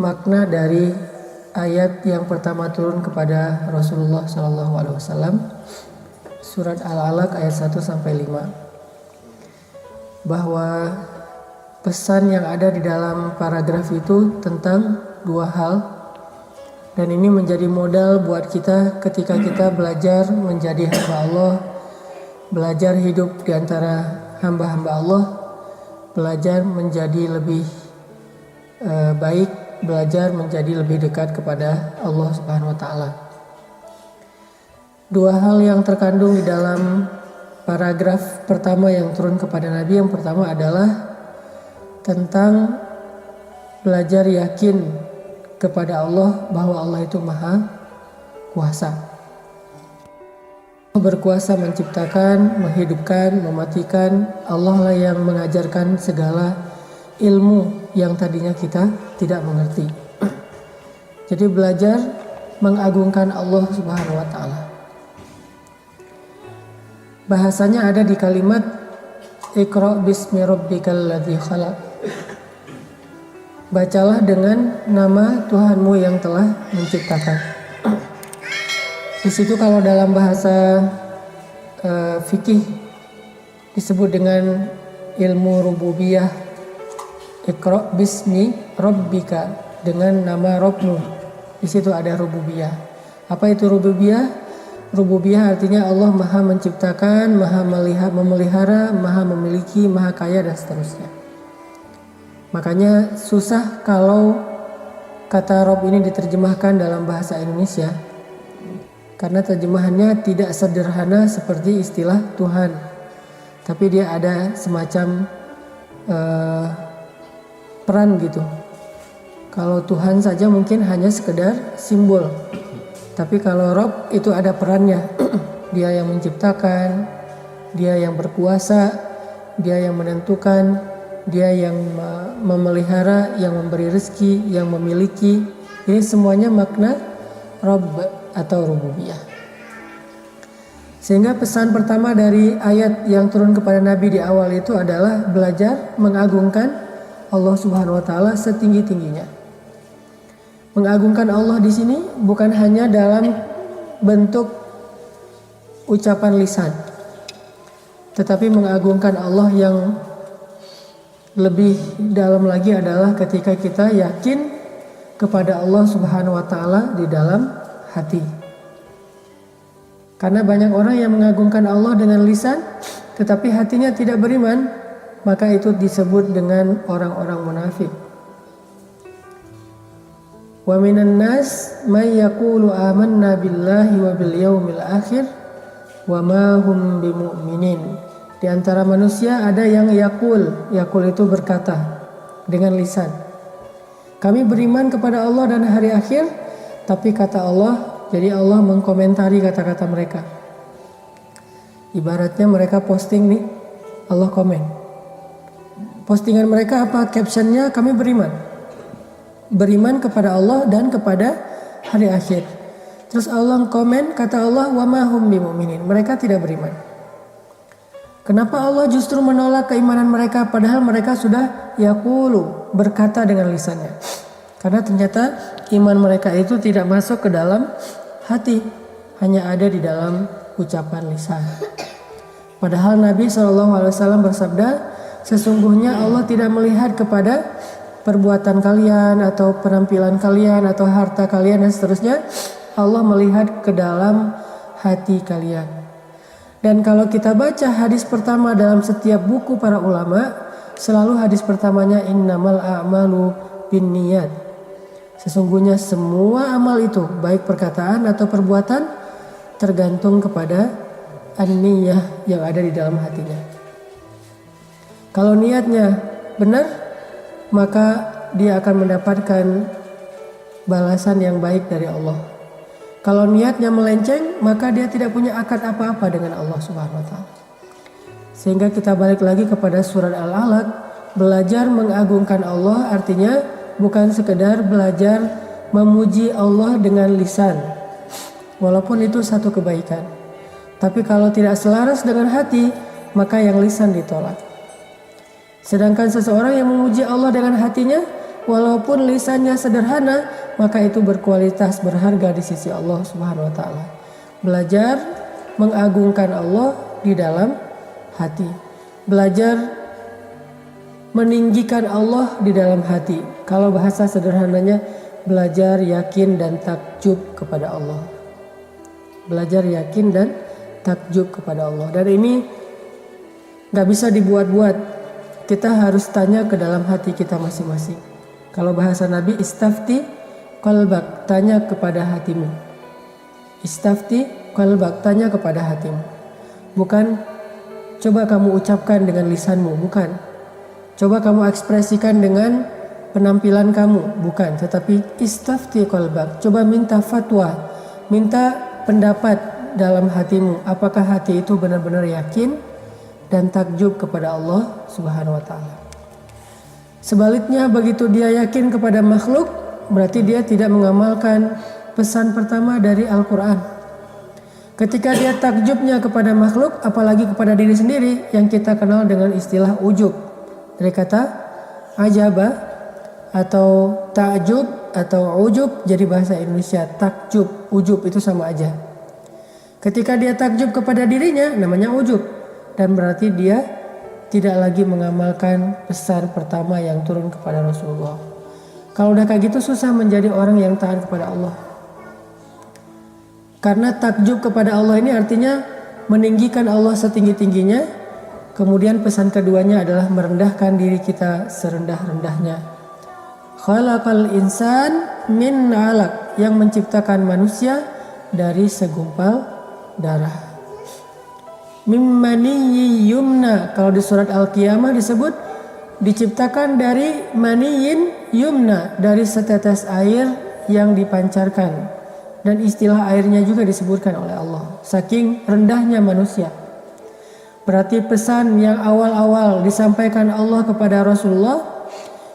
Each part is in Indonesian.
makna dari ayat yang pertama turun kepada Rasulullah SAW, surat Al-Alaq ayat 1 sampai 5, bahwa pesan yang ada di dalam paragraf itu tentang dua hal, dan ini menjadi modal buat kita ketika kita belajar menjadi hamba Allah, belajar hidup di antara hamba-hamba Allah, belajar menjadi lebih baik, belajar menjadi lebih dekat kepada Allah Subhanahu wa taala. Dua hal yang terkandung di dalam paragraf pertama yang turun kepada Nabi, yang pertama adalah tentang belajar yakin kepada Allah bahwa Allah itu maha kuasa, berkuasa menciptakan, menghidupkan, mematikan. Allah lah yang mengajarkan segala ilmu yang tadinya kita tidak mengerti. Jadi belajar mengagungkan Allah Subhanahu wa taala. Bahasanya ada di kalimat Iqra bismi rabbikal ladzi khalaq. Bacalah dengan nama Tuhanmu yang telah menciptakan. Di situ kalau dalam bahasa fikih disebut dengan ilmu rububiyah. Iqra bismi rabbika, dengan nama Rabbmu. Di situ ada rububiyah. Apa itu rububiyah? Rububiyah artinya Allah maha menciptakan, maha memelihara, maha memiliki, maha kaya, dan seterusnya. Makanya susah kalau kata Rob ini diterjemahkan dalam bahasa Indonesia, karena terjemahannya tidak sederhana seperti istilah Tuhan, tapi dia ada semacam peran gitu. Kalau Tuhan saja mungkin hanya sekedar simbol, tapi kalau Rob itu ada perannya. Dia yang menciptakan, dia yang berkuasa, dia yang menentukan, dia yang memelihara, yang memberi rezeki, yang memiliki. Ini semuanya makna Rabb atau rububiyah. Sehingga pesan pertama dari ayat yang turun kepada Nabi di awal itu adalah belajar mengagungkan Allah Subhanahu wa taala setinggi-tingginya. Mengagungkan Allah di sini bukan hanya dalam bentuk ucapan lisan, tetapi mengagungkan Allah yang lebih dalam lagi adalah ketika kita yakin kepada Allah Subhanahu wa taala di dalam hati. Karena banyak orang yang mengagungkan Allah dengan lisan tetapi hatinya tidak beriman, maka itu disebut dengan orang-orang munafik. Wa minan nas may yaqulu amanna billahi wa bil yaumil akhir wa ma hum bimu'minin. Di antara manusia ada yang yakul itu berkata dengan lisan, kami beriman kepada Allah dan hari akhir, tapi kata Allah, jadi Allah mengkomentari kata-kata mereka. Ibaratnya mereka posting nih, Allah komen. Postingan mereka apa? Captionnya kami beriman kepada Allah dan kepada hari akhir. Terus Allah komen, kata Allah, wa ma hum bimu'minin, mereka tidak beriman. Kenapa Allah justru menolak keimanan mereka padahal mereka sudah yaqulu, berkata dengan lisannya? Karena ternyata iman mereka itu tidak masuk ke dalam hati, hanya ada di dalam ucapan lisan. Padahal Nabi SAW bersabda, sesungguhnya Allah tidak melihat kepada perbuatan kalian atau penampilan kalian atau harta kalian dan seterusnya. Allah melihat ke dalam hati kalian. Dan kalau kita baca hadis pertama dalam setiap buku para ulama, selalu hadis pertamanya innamal a'malu binniyat. Sesungguhnya semua amal itu, baik perkataan atau perbuatan, tergantung kepada an-niyah yang ada di dalam hatinya. Kalau niatnya benar, maka dia akan mendapatkan balasan yang baik dari Allah. Kalau niatnya melenceng, maka dia tidak punya akad apa-apa dengan Allah Subhanahu wa taala. Sehingga kita balik lagi kepada surat Al-Alaq, belajar mengagungkan Allah artinya bukan sekedar belajar memuji Allah dengan lisan. Walaupun itu satu kebaikan. Tapi kalau tidak selaras dengan hati, maka yang lisan ditolak. Sedangkan seseorang yang memuji Allah dengan hatinya, walaupun lisannya sederhana, maka itu berkualitas, berharga di sisi Allah Subhanahu wa taala. Belajar mengagungkan Allah di dalam hati. Belajar meninggikan Allah di dalam hati. Kalau bahasa sederhananya, belajar yakin dan takjub kepada Allah. Belajar yakin dan takjub kepada Allah. Dan ini gak bisa dibuat-buat. Kita harus tanya ke dalam hati kita masing-masing. Kalau bahasa Nabi, istafti qalbak, tanya kepada hatimu. Istafti qalbak, tanya kepada hatimu. Bukan coba kamu ucapkan dengan lisanmu, bukan. Coba kamu ekspresikan dengan penampilan kamu, bukan. Tetapi istafti qalbak, coba minta fatwa, minta pendapat dalam hatimu. Apakah hati itu benar-benar yakin dan takjub kepada Allah Subhanahu wa taala. Sebaliknya, begitu dia yakin kepada makhluk, berarti dia tidak mengamalkan pesan pertama dari Al-Qur'an. Ketika dia takjubnya kepada makhluk, apalagi kepada diri sendiri, yang kita kenal dengan istilah ujub. Dari kata ajaba atau ta'jub atau ujub, jadi bahasa Indonesia takjub, ujub itu sama aja. Ketika dia takjub kepada dirinya, namanya ujub. Dan berarti dia tidak lagi mengamalkan pesan pertama yang turun kepada Rasulullah. Kalau udah kayak gitu susah menjadi orang yang taat kepada Allah. Karena takjub kepada Allah ini artinya meninggikan Allah setinggi-tingginya. Kemudian pesan keduanya adalah merendahkan diri kita serendah-rendahnya. Khalaqal insan min 'alaq, yang menciptakan manusia dari segumpal darah. Mimmaniyyi yumna, kalau di surat Al-Qiyamah disebut diciptakan dari maniyin yumna, dari setetes air yang dipancarkan. Dan istilah airnya juga disebutkan oleh Allah, saking rendahnya manusia. Berarti pesan yang awal-awal disampaikan Allah kepada Rasulullah,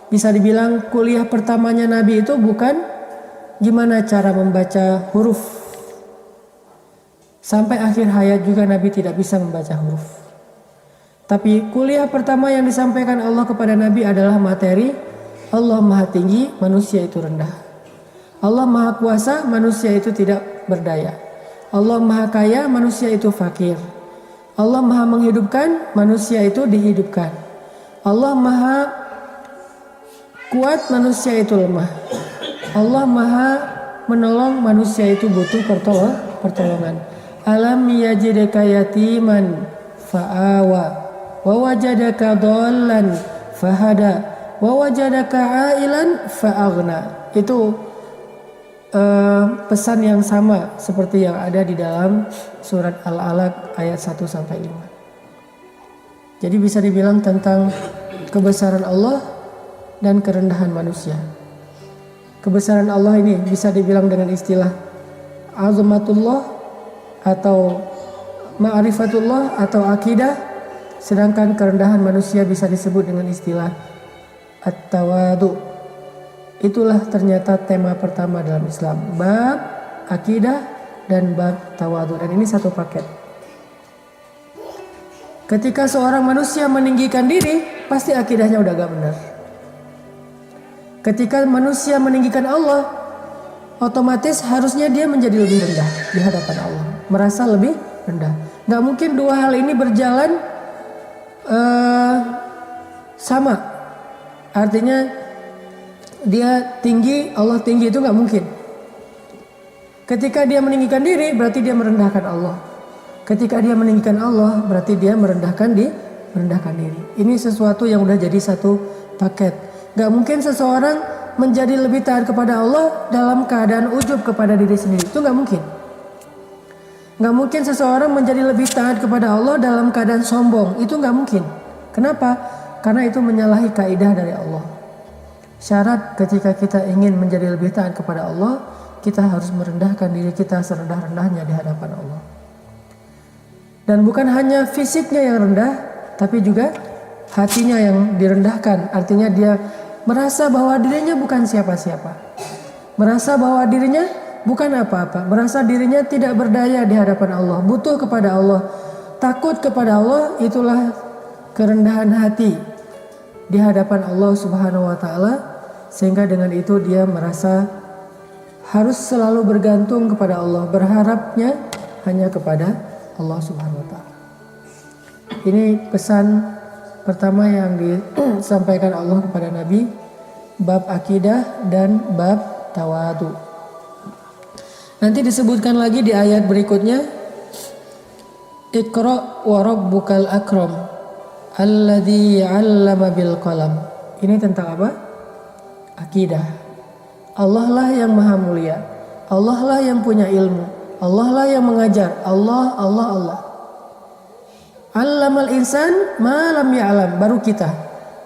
bisa dibilang kuliah pertamanya Nabi itu bukan gimana cara membaca huruf. Sampai akhir hayat juga Nabi tidak bisa membaca huruf. Tapi kuliah pertama yang disampaikan Allah kepada Nabi adalah materi Allah Maha Tinggi, manusia itu rendah. Allah Maha Kuasa, manusia itu tidak berdaya. Allah Maha Kaya, manusia itu fakir. Allah Maha Menghidupkan, manusia itu dihidupkan. Allah Maha Kuat, manusia itu lemah. Allah Maha Menolong, manusia itu butuh pertolongan. Alam yajidaka yatiman fa'awa wa wajadaka dhallan fahada wa wajadaka ailan fa'aghna. Itu pesan yang sama seperti yang ada di dalam surat Al-Alaq ayat 1 sampai 5. Jadi bisa dibilang tentang kebesaran Allah dan kerendahan manusia. Kebesaran Allah ini bisa dibilang dengan istilah azamatullah atau ma'rifatullah atau akidah, sedangkan kerendahan manusia bisa disebut dengan istilah at-tawadu. Itulah ternyata tema pertama dalam Islam, bab akidah dan bab tawadu, dan ini satu paket. Ketika seorang manusia meninggikan diri, pasti akidahnya udah gak benar. Ketika manusia meninggikan Allah, otomatis harusnya dia menjadi lebih rendah di hadapan Allah, merasa lebih rendah. Gak mungkin dua hal ini berjalan sama. Artinya dia tinggi, Allah tinggi, itu gak mungkin. Ketika dia meninggikan diri, berarti dia merendahkan Allah. Ketika dia meninggikan Allah, berarti dia merendahkan diri. Ini sesuatu yang udah jadi satu paket. Gak mungkin seseorang menjadi lebih taat kepada Allah dalam keadaan ujub kepada diri sendiri. Itu gak mungkin. Gak mungkin seseorang menjadi lebih taat kepada Allah dalam keadaan sombong. Itu gak mungkin. Kenapa? Karena itu menyalahi kaidah dari Allah. Syarat ketika kita ingin menjadi lebih taat kepada Allah, kita harus merendahkan diri kita serendah-rendahnya di hadapan Allah. Dan bukan hanya fisiknya yang rendah, tapi juga hatinya yang direndahkan. Artinya dia merasa bahwa dirinya bukan siapa-siapa. Merasa bahwa dirinya bukan apa-apa. Merasa dirinya tidak berdaya di hadapan Allah. Butuh kepada Allah. Takut kepada Allah, itulah kerendahan hati di hadapan Allah Subhanahu wa taala. sehingga dengan itu dia merasa harus selalu bergantung kepada Allah, berharapnya hanya kepada Allah Subhanahu wa taala. Ini pesan pertama yang disampaikan Allah kepada Nabi, bab akidah dan bab tawadu. Nanti disebutkan lagi di ayat berikutnya, Iqra wa rabbukal akram alladzi 'allama bil qalam. Ini tentang apa? Akidah. Allah lah yang maha mulia, Allah lah yang punya ilmu, Allah lah yang mengajar, Allah. Allamal insan ma lam ya'lam, baru kita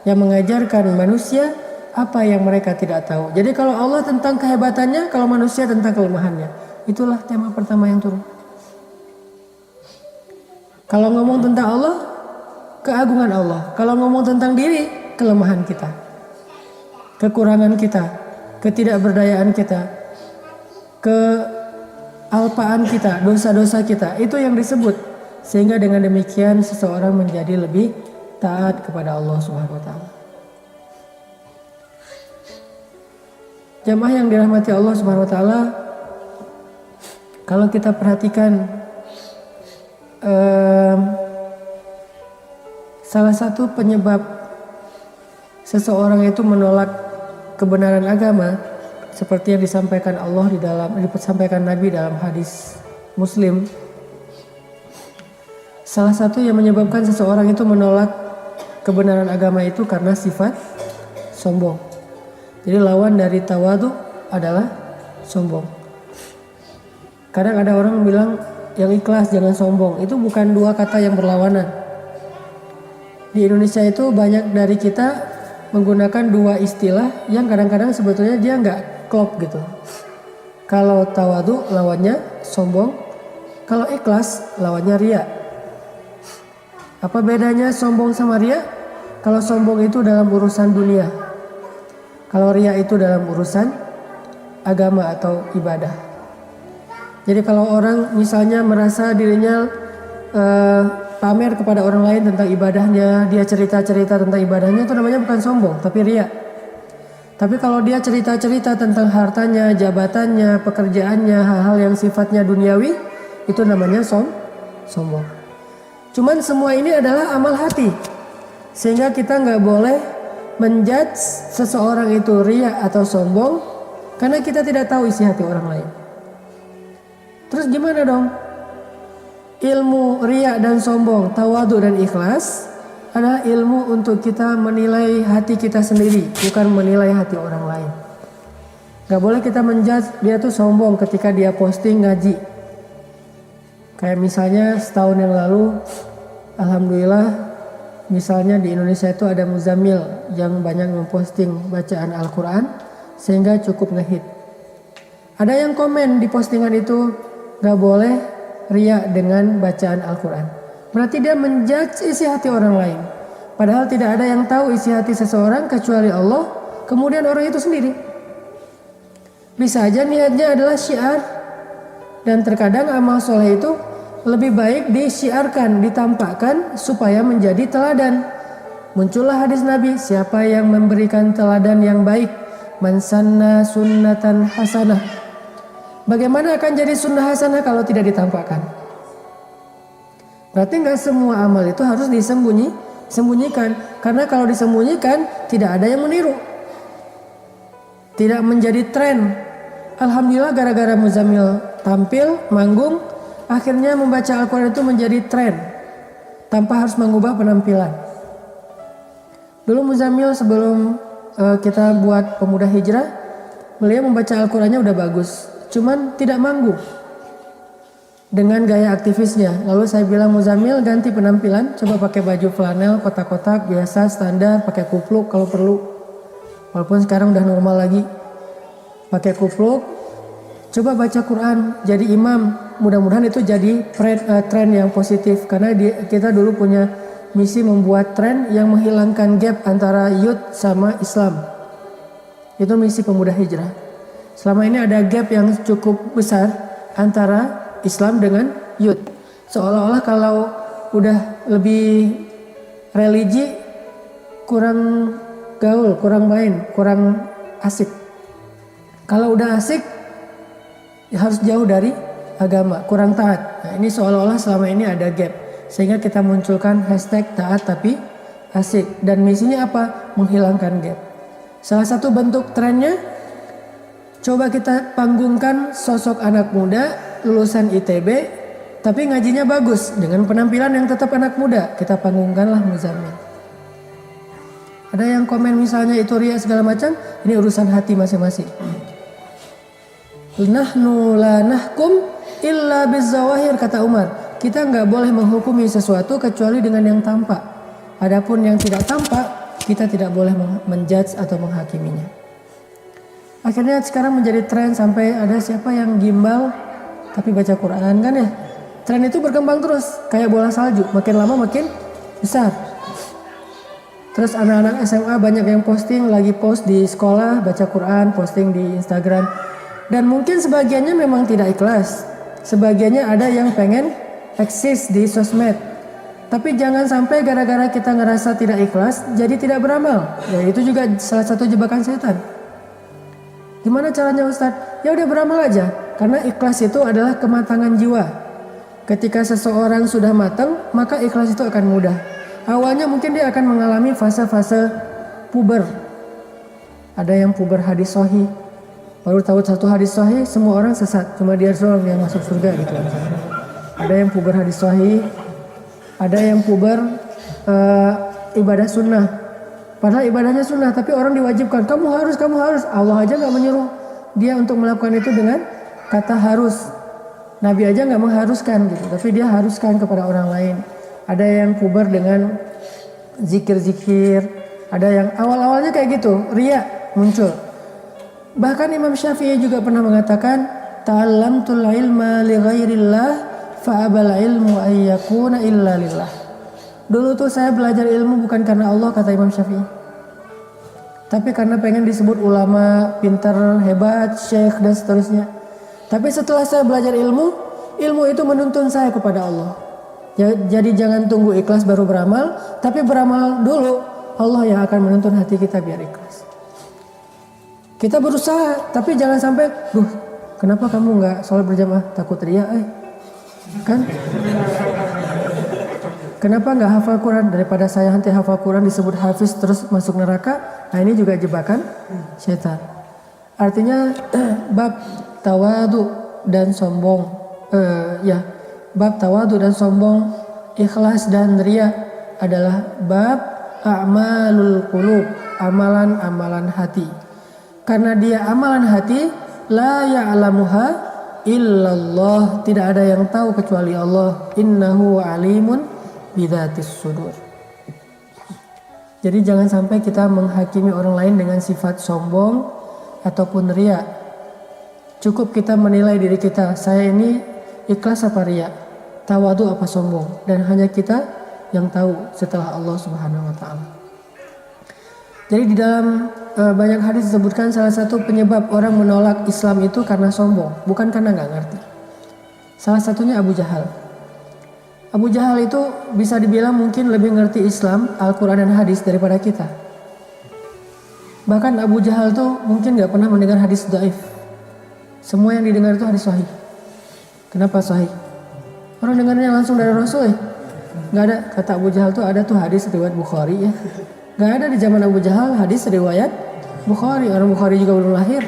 yang mengajarkan manusia apa yang mereka tidak tahu. Jadi kalau Allah tentang kehebatannya, kalau manusia tentang kelemahannya. Itulah tema pertama yang turun. Kalau ngomong tentang Allah, keagungan Allah. Kalau ngomong tentang diri, kelemahan kita, kekurangan kita, ketidakberdayaan kita, kealpaan kita, dosa-dosa kita. Itu yang disebut. Sehingga dengan demikian seseorang menjadi lebih taat kepada Allah Subhanahu wa taala. Jamaah yang dirahmati Allah Subhanahu wa taala, kalau kita perhatikan salah satu penyebab seseorang itu menolak kebenaran agama seperti yang disampaikan disampaikan Nabi dalam hadis Muslim. Salah satu yang menyebabkan seseorang itu menolak kebenaran agama itu karena sifat sombong. Jadi lawan dari tawadu adalah sombong. Kadang ada orang bilang yang ikhlas jangan sombong. Itu bukan dua kata yang berlawanan. Di Indonesia itu banyak dari kita menggunakan dua istilah yang kadang-kadang sebetulnya dia nggak klop gitu. Kalau tawadu lawannya sombong, kalau ikhlas lawannya riya. Apa bedanya sombong sama riya? Kalau sombong itu dalam urusan dunia, kalau riya itu dalam urusan agama atau ibadah. Jadi kalau orang misalnya merasa dirinya pamer kepada orang lain tentang ibadahnya, dia cerita-cerita tentang ibadahnya, itu namanya bukan sombong, tapi riya. Tapi kalau dia cerita-cerita tentang hartanya, jabatannya, pekerjaannya, hal-hal yang sifatnya duniawi, itu namanya sombong. Cuman semua ini adalah amal hati. Sehingga kita nggak boleh menjudge seseorang itu riya atau sombong karena kita tidak tahu isi hati orang lain. Terus gimana dong? Ilmu riya dan sombong, tawadu dan ikhlas adalah ilmu untuk kita menilai hati kita sendiri, bukan menilai hati orang lain. Gak boleh kita menjudge dia tuh sombong ketika dia posting ngaji. Kayak misalnya setahun yang lalu, alhamdulillah, misalnya di Indonesia itu ada Muzammil yang banyak memposting bacaan Al-Quran sehingga cukup ngehit. Ada yang komen di postingan itu, gak boleh riya dengan bacaan Al-Quran. Berarti dia menjudge isi hati orang lain. Padahal tidak ada yang tahu isi hati seseorang kecuali Allah, kemudian orang itu sendiri. Bisa aja niatnya adalah syiar. Dan terkadang amal soleh itu lebih baik disiarkan, ditampakkan supaya menjadi teladan. Muncullah hadis Nabi, siapa yang memberikan teladan yang baik, man sanna sunnatan hasanah. Bagaimana akan jadi sunnah hasanah kalau tidak ditampakkan? Berarti nggak semua amal itu harus disembunyikan. Karena kalau disembunyikan tidak ada yang meniru. Tidak menjadi tren. Alhamdulillah gara-gara Muzammil tampil, manggung, akhirnya membaca Al-Quran itu menjadi tren tanpa harus mengubah penampilan. Dulu Muzammil sebelum kita buat Pemuda Hijrah, beliau membaca Al-Qurannya udah bagus, cuman tidak manggung dengan gaya aktivisnya. Lalu saya bilang, Muzammil ganti penampilan, coba pakai baju flanel kotak-kotak biasa standar, pakai kupluk kalau perlu. Walaupun sekarang udah normal lagi. Pakai kupluk, coba baca Quran, jadi imam. Mudah-mudahan itu jadi tren yang positif. Karena kita dulu punya misi membuat tren yang menghilangkan gap antara youth sama Islam. Itu misi Pemuda Hijrah. Selama ini ada gap yang cukup besar antara Islam dengan youth. Seolah-olah kalau udah lebih religi kurang gaul, kurang main, kurang asik. Kalau udah asik ya harus jauh dari agama, kurang taat. Nah, ini seolah-olah selama ini ada gap. Sehingga kita munculkan hashtag taat tapi asik. Dan misinya apa? Menghilangkan gap. Salah satu bentuk trennya, coba kita panggungkan sosok anak muda lulusan ITB tapi ngajinya bagus dengan penampilan yang tetap anak muda. Kita panggungkanlah Muzammil. Ada yang komen misalnya itu ria segala macam, ini urusan hati masing-masing. Nahnu la nahkum illa bizzawahir, kata Umar. Kita nggak boleh menghukumi sesuatu kecuali dengan yang tampak. Adapun yang tidak tampak, kita tidak boleh menjudge atau menghakiminya. Akhirnya sekarang menjadi tren sampai ada siapa yang gimbal tapi baca Quran kan ya. Tren itu berkembang terus kayak bola salju, makin lama makin besar. Terus anak-anak SMA banyak yang posting, lagi post di sekolah baca Quran, posting di Instagram. Dan mungkin sebagiannya memang tidak ikhlas. Sebagiannya ada yang pengen eksis di sosmed. Tapi jangan sampai gara-gara kita ngerasa tidak ikhlas jadi tidak beramal. Ya itu juga salah satu jebakan setan. Gimana caranya Ustadz? Ya udah beramal aja. Karena ikhlas itu adalah kematangan jiwa. Ketika seseorang sudah matang, maka ikhlas itu akan mudah. Awalnya mungkin dia akan mengalami fase-fase puber. Ada yang puber hadis sahih. Baru tahu satu hadis sahih, semua orang sesat. Cuma dia doang yang masuk surga gitu. Ada yang puber hadis sahih. Ada yang puber ibadah sunnah. Padahal ibadahnya sunnah, tapi orang diwajibkan. Kamu harus. Allah aja gak menyuruh dia untuk melakukan itu dengan kata harus. Nabi aja gak mengharuskan gitu, tapi dia haruskan kepada orang lain. Ada yang puber dengan zikir-zikir. Ada yang awal-awalnya kayak gitu, riya muncul. Bahkan Imam Syafi'i juga pernah mengatakan, ta'allamtul ilma li ghairillah fa'abal ilmu ayyakuna illa lillah. Dulu tuh saya belajar ilmu bukan karena Allah, kata Imam Syafi'i. Tapi karena pengen disebut ulama, pintar, hebat, syekh dan seterusnya. Tapi setelah saya belajar ilmu itu menuntun saya kepada Allah. Jadi jangan tunggu ikhlas baru beramal, tapi beramal dulu. Allah yang akan menuntun hati kita biar ikhlas. Kita berusaha, tapi jangan sampai, kenapa kamu nggak sholat berjamaah? Takut riya, kan? Kenapa nggak hafal Quran? Daripada saya nanti hafal Quran disebut hafiz terus masuk neraka. Nah ini juga jebakan setan. Artinya bab tawadu dan sombong, bab tawadu dan sombong, ikhlas dan riya adalah bab a'malul qulub, amalan-amalan hati. Karena dia amalan hati, la ya'lamuha illallah, tidak ada yang tahu kecuali Allah. Innahu alimun bidzatis sudur. Jadi jangan sampai kita menghakimi orang lain dengan sifat sombong ataupun riya. Cukup kita menilai diri kita, saya ini ikhlas apa riya, tawadu apa sombong, dan hanya kita yang tahu setelah Allah Subhanahu wa taala. Jadi di dalam banyak hadis disebutkan salah satu penyebab orang menolak Islam itu karena sombong, bukan karena nggak ngerti. Salah satunya Abu Jahal. Abu Jahal itu bisa dibilang mungkin lebih ngerti Islam, Al-Quran dan hadis daripada kita. Bahkan Abu Jahal tuh mungkin gak pernah mendengar hadis dhaif. Semua yang didengar itu hadis sahih. Kenapa sahih? Orang dengarnya langsung dari Rasul ya. Gak ada, kata Abu Jahal tuh ada tuh hadis riwayat Bukhari ya. Gak ada di zaman Abu Jahal hadis riwayat Bukhari. Orang Bukhari juga belum lahir.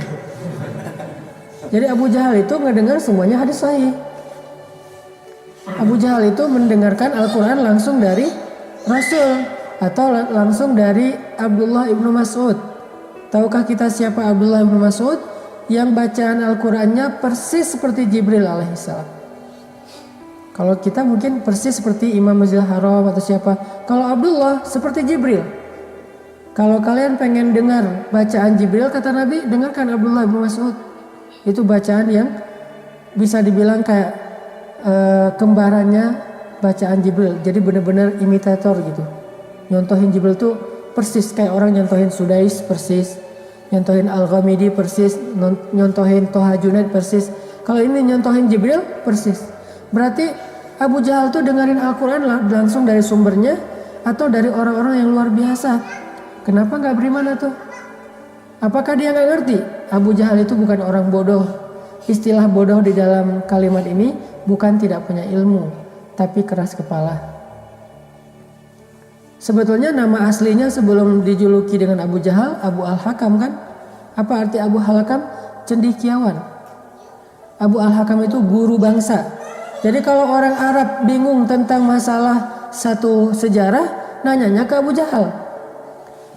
Jadi Abu Jahal itu ngedengar semuanya hadis sahih. Abu Jahal itu mendengarkan Al-Quran langsung dari Rasul atau langsung dari Abdullah ibnu Mas'ud. Tahukah kita siapa Abdullah ibnu Mas'ud? Yang bacaan Al-Qurannya persis seperti Jibril alaihissalam. Kalau kita mungkin persis seperti Imam Masjidil Haram atau siapa. Kalau Abdullah seperti Jibril. Kalau kalian pengen dengar bacaan Jibril, kata Nabi, dengarkan Abdullah ibnu Mas'ud. Itu bacaan yang bisa dibilang kayak kembarannya bacaan Jibril. Jadi benar-benar imitator gitu. Nyontohin Jibril tuh persis kayak orang nyontohin Sudais persis, nyontohin Al-Ghamidi persis, nyontohin Toha Junaid persis. Kalau ini nyontohin Jibril persis. Berarti Abu Jahal tuh dengerin Al-Quran langsung dari sumbernya atau dari orang-orang yang luar biasa. Kenapa nggak beriman tuh? Apakah dia nggak ngerti? Abu Jahal itu bukan orang bodoh. Istilah bodoh di dalam kalimat ini bukan tidak punya ilmu, tapi keras kepala. Sebetulnya nama aslinya sebelum dijuluki dengan Abu Jahal, Abu Al-Hakam kan? Apa arti Abu Al-Hakam? Cendekiawan. Abu Al-Hakam itu guru bangsa. Jadi kalau orang Arab bingung tentang masalah satu sejarah, nanyanya ke Abu Jahal.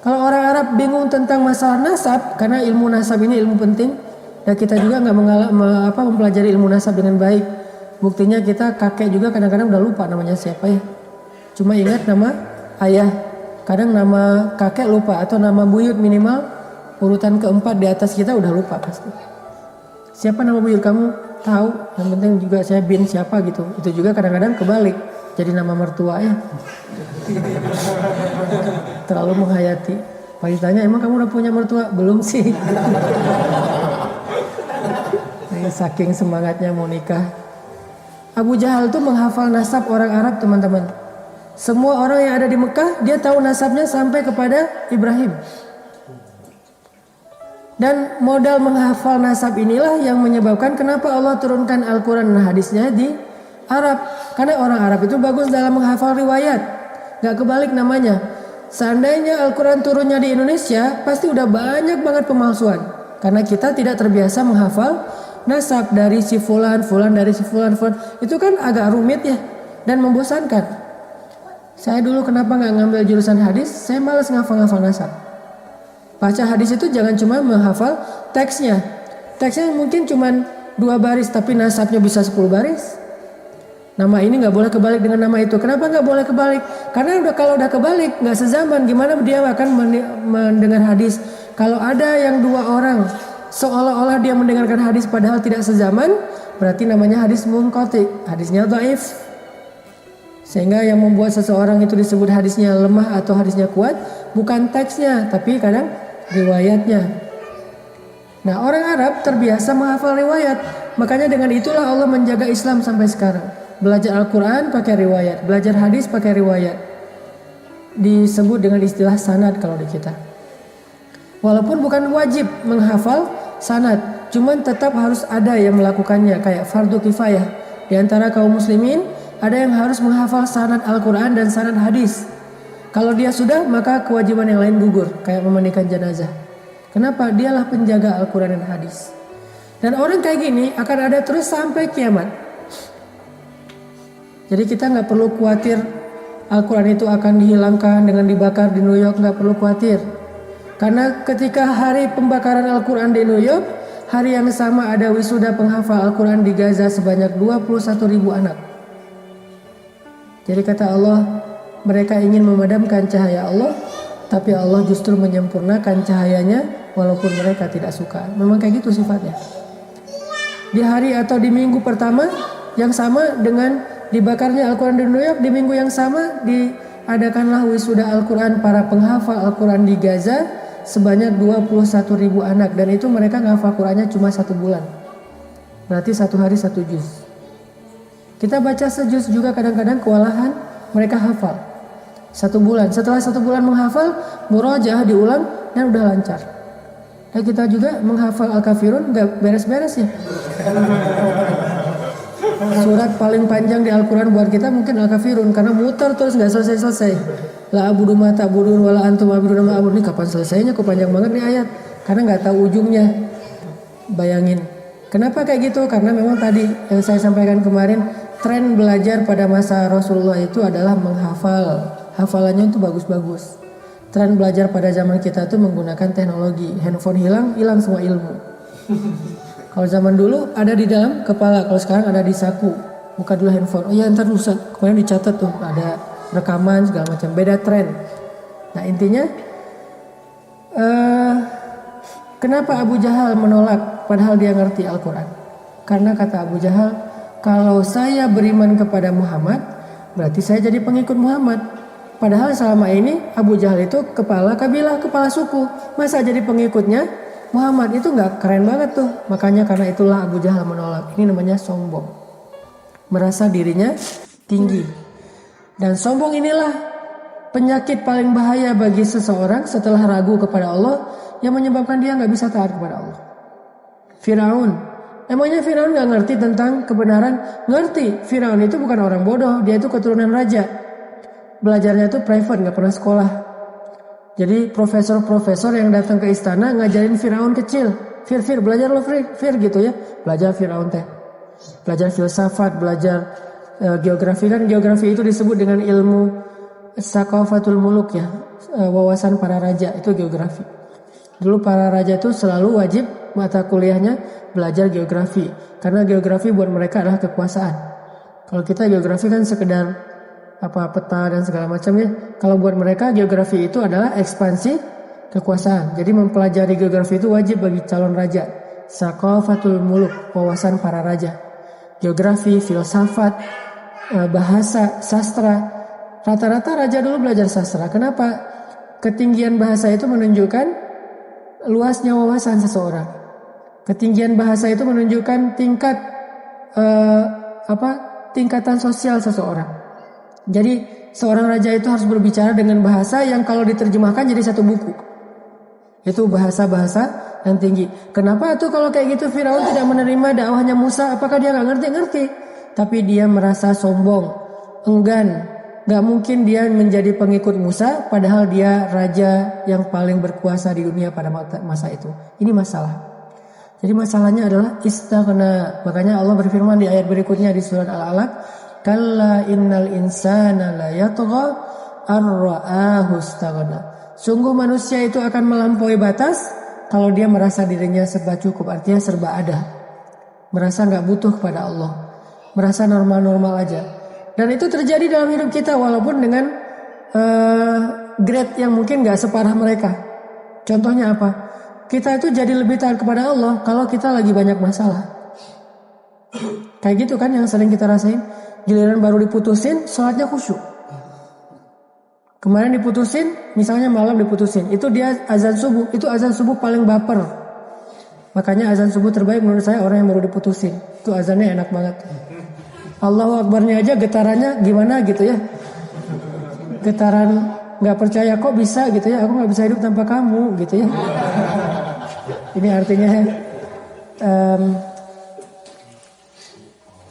Kalau orang Arab bingung tentang masalah nasab, karena ilmu nasab ini ilmu penting, dan kita juga nggak mempelajari ilmu nasab dengan baik. Buktinya kita kakek juga kadang-kadang udah lupa namanya siapa ya. Cuma ingat nama ayah. Kadang nama kakek lupa atau nama buyut minimal urutan keempat di atas kita udah lupa pasti. Siapa nama buyut kamu? Tahu. Yang penting juga saya bin siapa gitu. Itu juga kadang-kadang kebalik. Jadi nama mertua ya. Terlalu menghayati. Pak ditanya, emang kamu udah punya mertua? Belum sih. Saking semangatnya mau nikah. Abu Jahal itu menghafal nasab orang Arab, teman-teman. Semua orang yang ada di Mekah, dia tahu nasabnya sampai kepada Ibrahim. Dan modal menghafal nasab inilah yang menyebabkan kenapa Allah turunkan Al-Quran dan hadisnya di Arab. Karena orang Arab itu bagus dalam menghafal riwayat. Gak kebalik namanya. Seandainya Al-Quran turunnya di Indonesia, pasti udah banyak banget pemalsuan. Karena kita tidak terbiasa menghafal nasab dari si fulan dari si fulan. Itu kan agak rumit ya dan membosankan. Saya dulu kenapa gak ngambil jurusan hadis? Saya malas ngafal-ngafal nasab. Baca hadis itu jangan cuma menghafal teksnya. Teksnya mungkin cuma 2 baris tapi nasabnya bisa 10 baris. Nama ini nggak boleh kebalik dengan nama itu. Kenapa nggak boleh kebalik? Karena kalau udah kebalik nggak sezaman, gimana dia akan mendengar hadis? Kalau ada yang 2 orang seolah-olah dia mendengarkan hadis padahal tidak sezaman, berarti namanya hadis munqati, hadisnya dhaif. Sehingga yang membuat seseorang itu disebut hadisnya lemah atau hadisnya kuat bukan teksnya, tapi kadang riwayatnya. Nah, orang Arab terbiasa menghafal riwayat. Makanya dengan itulah Allah menjaga Islam sampai sekarang. Belajar Al-Quran pakai riwayat, belajar hadis pakai riwayat. Disebut dengan istilah sanad kalau di kita. Walaupun bukan wajib menghafal sanad, cuman tetap harus ada yang melakukannya kayak fardu kifayah. Di antara kaum muslimin ada yang harus menghafal sanad Al-Quran dan sanad hadis. Kalau dia sudah, maka kewajiban yang lain gugur, kayak memandikan jenazah. Kenapa? Dialah penjaga Al-Quran dan hadis. Dan orang kayak gini akan ada terus sampai kiamat. Jadi kita nggak perlu khawatir Al-Quran itu akan dihilangkan dengan dibakar di New York, nggak perlu khawatir. Karena ketika hari pembakaran Al-Quran di New York, hari yang sama ada wisuda penghafal Al-Quran di Gaza sebanyak 21.000 anak. Jadi kata Allah, mereka ingin memadamkan cahaya Allah, tapi Allah justru menyempurnakan cahayanya walaupun mereka tidak suka. Memang kayak gitu sifatnya. Di hari atau di minggu pertama yang sama dengan dibakarnya Al-Quran di New York, di minggu yang sama diadakanlah wisuda Al-Quran para penghafal Al-Quran di Gaza sebanyak 21.000 anak. Dan itu mereka ngafal Qurannya cuma 1 bulan. Berarti 1 hari 1 juz. Kita baca sejuz juga kadang-kadang kewalahan, mereka hafal 1 bulan. Setelah 1 bulan menghafal, murajaah diulang dan udah lancar. Dan kita juga menghafal Al-Kafirun gak beres-beres ya. Surat paling panjang di Al-Quran buat kita mungkin Al-Kafirun, karena muter terus gak selesai-selesai. La abudu ma ta'budun wala antum abudun ma abudun. Ini kapan selesainya? Kok panjang banget nih ayat? Karena gak tahu ujungnya. Bayangin. Kenapa kayak gitu? Karena memang tadi yang saya sampaikan kemarin, tren belajar pada masa Rasulullah itu adalah menghafal. Hafalannya itu bagus-bagus. Tren belajar pada zaman kita itu menggunakan teknologi. Handphone hilang semua ilmu. Kalau zaman dulu ada di dalam kepala, kalau sekarang ada di saku. Buka dulu handphone. Oh ya ntar rusak. Kemarin dicatat tuh ada rekaman segala macam. Beda tren. Nah intinya, kenapa Abu Jahal menolak padahal dia ngerti Al-Quran? Karena kata Abu Jahal, kalau saya beriman kepada Muhammad, berarti saya jadi pengikut Muhammad. Padahal selama ini Abu Jahal itu kepala kabilah, kepala suku. Masa jadi pengikutnya Muhammad? Itu gak keren banget tuh. Makanya karena itulah Abu Jahal menolak. Ini namanya sombong. Merasa dirinya tinggi. Dan sombong inilah penyakit paling bahaya bagi seseorang setelah ragu kepada Allah, yang menyebabkan dia nggak bisa taat kepada Allah. Firaun, emangnya Firaun nggak ngerti tentang kebenaran? Ngerti. Firaun itu bukan orang bodoh, dia itu keturunan raja. Belajarnya itu private, nggak pernah sekolah. Jadi profesor-profesor yang datang ke istana ngajarin Firaun kecil. Fir, belajar lo Fir gitu ya. Belajar Firaun teh. Belajar filsafat, belajar geografi. Kan geografi itu disebut dengan ilmu Saqafatul Muluk ya. Wawasan para raja, itu geografi. Dulu para raja itu selalu wajib mata kuliahnya belajar geografi. Karena geografi buat mereka adalah kekuasaan. Kalau kita geografi kan sekedar peta dan segala macam ya. Kalau buat mereka geografi itu adalah ekspansi kekuasaan. Jadi mempelajari geografi itu wajib bagi calon raja. Saqafatul Muluk, wawasan para raja. Geografi, filsafat, bahasa, sastra. Rata-rata raja dulu belajar sastra. Kenapa? Ketinggian bahasa itu menunjukkan luasnya wawasan seseorang. Ketinggian bahasa itu menunjukkan tingkatan sosial seseorang. Jadi seorang raja itu harus berbicara dengan bahasa yang kalau diterjemahkan jadi satu buku. Itu bahasa-bahasa yang tinggi. Kenapa tuh kalau kayak gitu Firaun tidak menerima dakwahnya Musa? Apakah dia nggak ngerti? Tapi dia merasa sombong, enggan. Gak mungkin dia menjadi pengikut Musa padahal dia raja yang paling berkuasa di dunia pada masa itu. Ini masalah. Jadi masalahnya adalah istaghna. Makanya Allah berfirman di ayat berikutnya di surat Al-Alaq, kalla innal insana la yatgha ar-ra'ahu istaghna. Sungguh manusia itu akan melampaui batas kalau dia merasa dirinya serba cukup, artinya serba ada. Merasa gak butuh kepada Allah. Merasa normal-normal aja. Dan itu terjadi dalam hidup kita walaupun dengan grade yang mungkin gak separah mereka. Contohnya apa? Kita itu jadi lebih taat kepada Allah kalau kita lagi banyak masalah. Kayak gitu kan yang sering kita rasain. Giliran baru diputusin, sholatnya khusyuk. Kemarin diputusin, misalnya malam diputusin. Itu dia azan subuh. Itu azan subuh paling baper. Makanya azan subuh terbaik menurut saya orang yang baru diputusin. Itu azannya enak banget. Allahu Akbarnya aja getarannya gimana gitu ya. Getaran gak percaya kok bisa gitu ya. Aku gak bisa hidup tanpa kamu gitu ya. Ini artinya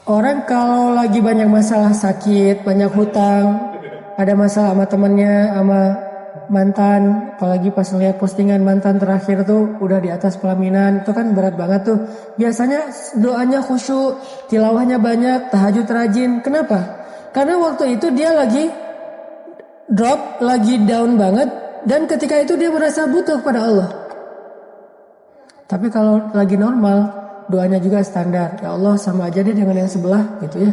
orang kalau lagi banyak masalah, sakit, banyak hutang, ada masalah sama temannya, sama mantan, apalagi pas ngeliat postingan mantan terakhir tuh udah di atas pelaminan, itu kan berat banget tuh. Biasanya doanya khusyuk, tilawahnya banyak, tahajud rajin. Kenapa? Karena waktu itu dia lagi drop, lagi down banget, dan ketika itu dia merasa butuh pada Allah. Tapi kalau lagi normal, doanya juga standar. Ya Allah sama aja deh dengan yang sebelah gitu ya.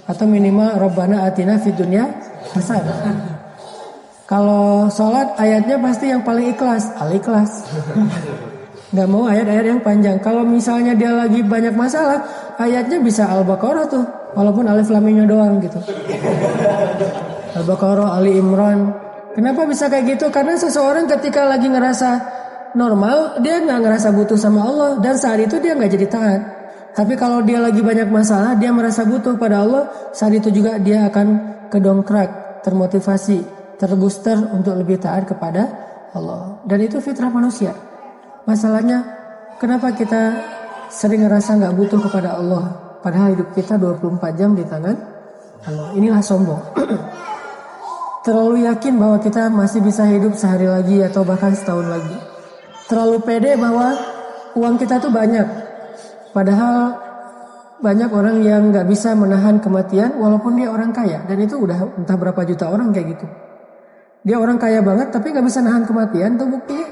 Atau minimal Rabbana atina fid dunya hasanah. Kalau sholat ayatnya pasti yang paling ikhlas, Al-Ikhlas. Gak mau ayat-ayat yang panjang. Kalau misalnya dia lagi banyak masalah, ayatnya bisa Al-Baqarah tuh, walaupun alif lam mimnya doang gitu. Al-Baqarah, Ali Imran. Kenapa bisa kayak gitu? Karena seseorang ketika lagi ngerasa normal, dia nggak ngerasa butuh sama Allah dan saat itu dia nggak jadi taat. Tapi kalau dia lagi banyak masalah, dia merasa butuh pada Allah, saat itu juga dia akan kedongkrak, termotivasi, terbooster untuk lebih taat kepada Allah. Dan itu fitrah manusia. Masalahnya, kenapa kita sering ngerasa nggak butuh kepada Allah, padahal hidup kita 24 jam di tangan Allah. Inilah sombong. Terlalu yakin bahwa kita masih bisa hidup sehari lagi atau bahkan setahun lagi. Terlalu pede bahwa uang kita tuh banyak. Padahal banyak orang yang gak bisa menahan kematian walaupun dia orang kaya. Dan itu udah entah berapa juta orang kayak gitu. Dia orang kaya banget tapi gak bisa nahan kematian. Itu buktinya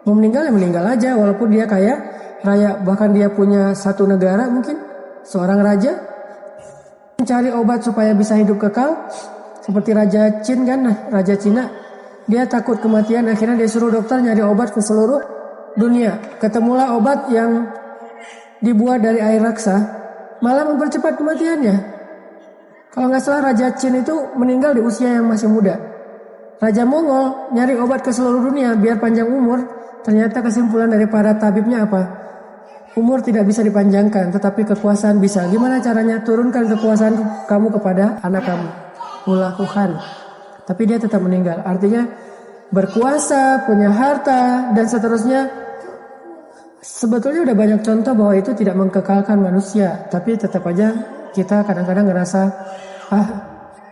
mau meninggal ya meninggal aja walaupun dia kaya raya. Bahkan dia punya satu negara mungkin. Seorang raja mencari obat supaya bisa hidup kekal. Seperti Raja Chin kan, Raja Cina. Dia takut kematian, akhirnya dia suruh dokter nyari obat ke seluruh dunia. Ketemulah obat yang dibuat dari air raksa, malah mempercepat kematiannya. Kalau nggak salah Raja Chin itu meninggal di usia yang masih muda. Raja Mongol nyari obat ke seluruh dunia biar panjang umur. Ternyata kesimpulan dari para tabibnya apa? Umur tidak bisa dipanjangkan, tetapi kekuasaan bisa. Gimana caranya? Turunkan kekuasaan kamu kepada anak kamu. Mulakukan. Tapi dia tetap meninggal. Artinya berkuasa, punya harta, dan seterusnya. Sebetulnya udah banyak contoh bahwa itu tidak mengkekalkan manusia. Tapi tetap aja kita kadang-kadang ngerasa,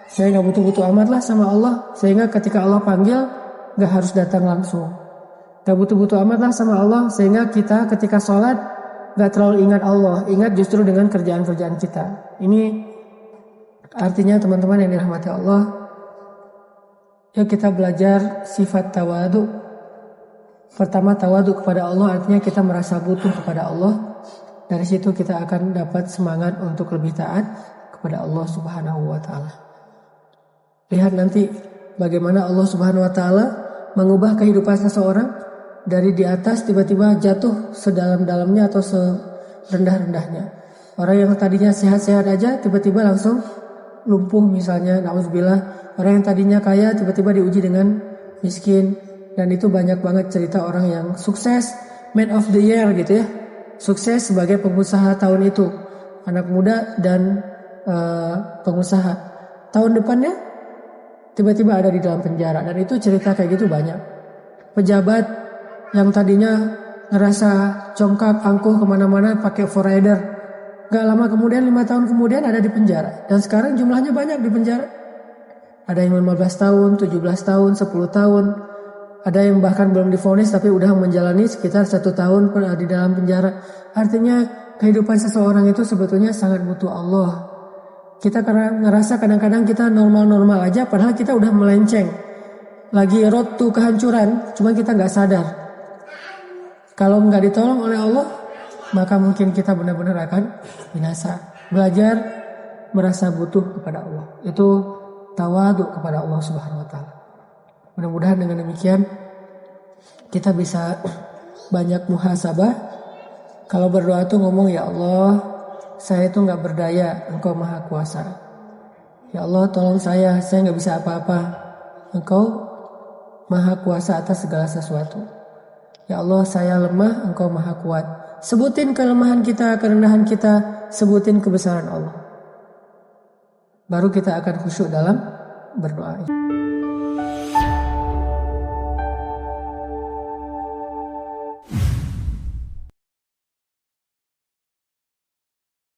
saya gak butuh-butuh amat lah sama Allah. Sehingga ketika Allah panggil, gak harus datang langsung. Gak butuh-butuh amat lah sama Allah. Sehingga kita ketika sholat, gak terlalu ingat Allah. Ingat justru dengan kerjaan-kerjaan kita. Ini artinya teman-teman yang dirahmati Allah, yuk kita belajar sifat tawadu. Pertama, tawadu kepada Allah artinya kita merasa butuh kepada Allah. Dari situ kita akan dapat semangat untuk lebih taat kepada Allah Subhanahu wa taala. Lihat nanti bagaimana Allah Subhanahu wa taala mengubah kehidupan seseorang dari di atas tiba-tiba jatuh sedalam-dalamnya atau serendah-rendahnya. Orang yang tadinya sehat-sehat aja tiba-tiba langsung lumpuh misalnya, na'udzubillah. Orang yang tadinya kaya tiba-tiba diuji dengan miskin. Dan itu banyak banget cerita orang yang sukses, man of the year gitu ya. Sukses sebagai pengusaha tahun itu. Anak muda dan pengusaha. Tahun depannya tiba-tiba ada di dalam penjara. Dan itu cerita kayak gitu banyak. Pejabat yang tadinya ngerasa congkak, angkuh kemana-mana pakai forrider. Gak lama kemudian, 5 tahun kemudian ada di penjara. Dan sekarang jumlahnya banyak di penjara. Ada yang 15 tahun, 17 tahun, 10 tahun. Ada yang bahkan belum divonis tapi udah menjalani sekitar 1 tahun di dalam penjara. Artinya kehidupan seseorang itu sebetulnya sangat butuh Allah. Kita karena ngerasa kadang-kadang kita normal-normal aja padahal kita udah melenceng. Lagi road to kehancuran, cuma kita gak sadar. Kalau gak ditolong oleh Allah, maka mungkin kita benar-benar akan binasa. Belajar merasa butuh kepada Allah. Itu tawadu kepada Allah Subhanahu wa taala. Mudah-mudahan dengan demikian kita bisa banyak muhasabah. Kalau berdoa tuh ngomong, ya Allah, saya itu gak berdaya, Engkau maha kuasa. Ya Allah tolong saya gak bisa apa-apa. Engkau maha kuasa atas segala sesuatu. Ya Allah saya lemah, Engkau maha kuat. Sebutin kelemahan kita, kerendahan kita, sebutin kebesaran Allah. Baru kita akan khusyuk dalam berdoa.